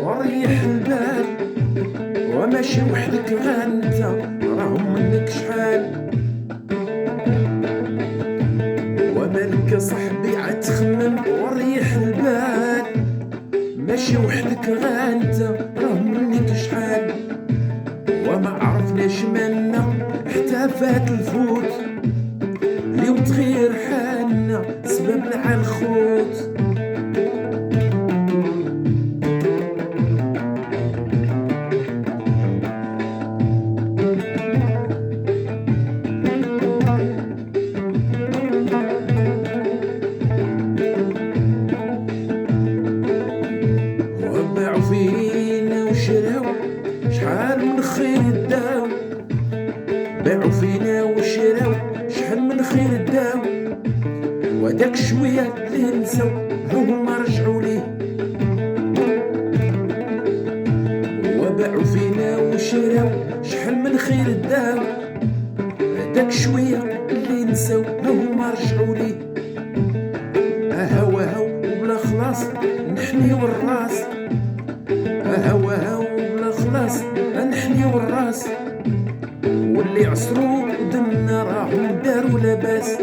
وريح البال، وماشي وحدك غانت راهم منك شحال. ومالك صاحبي عتخمم وريح البال، ماشي وحدك غانت راهم منك شحال. وما عرفناش مالنا حتى فات الفوت، اليوم تغير حالنا سببنا عالخوت. وباعوا فينا وشراو شحال من خير داو، باعوا فينا وشراو شحال من خير داو. وداك شوية اللي نساو هما رجعوا ليه. وباعوا فينا وشراو شحال من خير داو، داك شوية اللي نساو هما رجعوا ليه. هاو وبلا خلاص نحني والراس، هاو وبلا خلاص نحني والراس. واللي عصروا دمنا راهم داروا لاباس.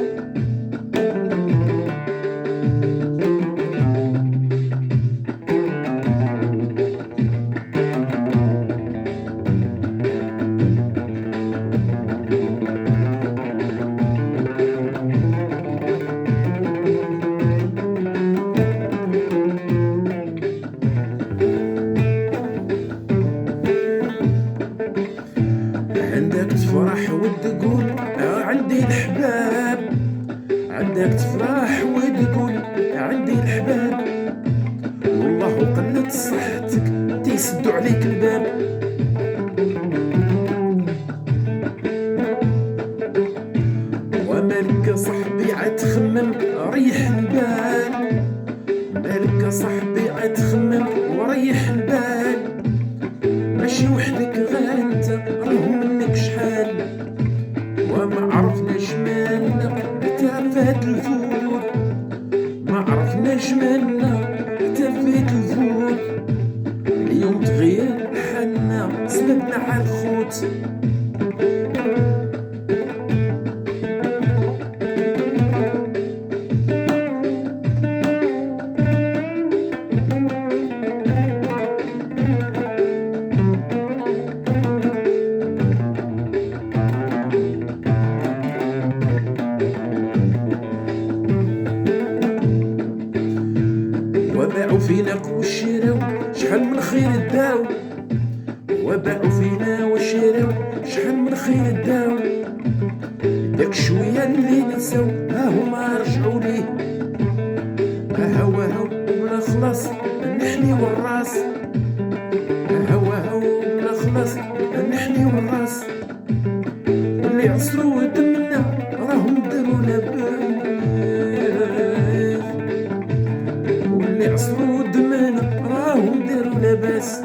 عندك تفرح وتقول عندي الحباب، عندك تفرح وتقول عندي الحباب. والله قلت صحتك تيسدوا عليك الباب. ومالك صاحبي عتخمم ريح البال، مالك صاحبي عتخمم وريح البال. ماشي وحدك غانت راهم منك شحال. وما عرفناش مالنا حتى فات الفوت، ما عرفناش مالنا حتى فات الفوت. اليوم تغير حالنا سببنا عالخوت. وباعوا فينا وشراو شحال من خير داو، وباعوا فينا وشراو شحال من خير داو. داك شوية اللي نساو هما رجعوا ليه. هاو وبلا خلاص نحني والراس، هاو وبلا خلاص نحني والراس. اللي عصروا دمنا راهم داروا لاباس، واللي عصروا دمنا راهم داروا لاباس.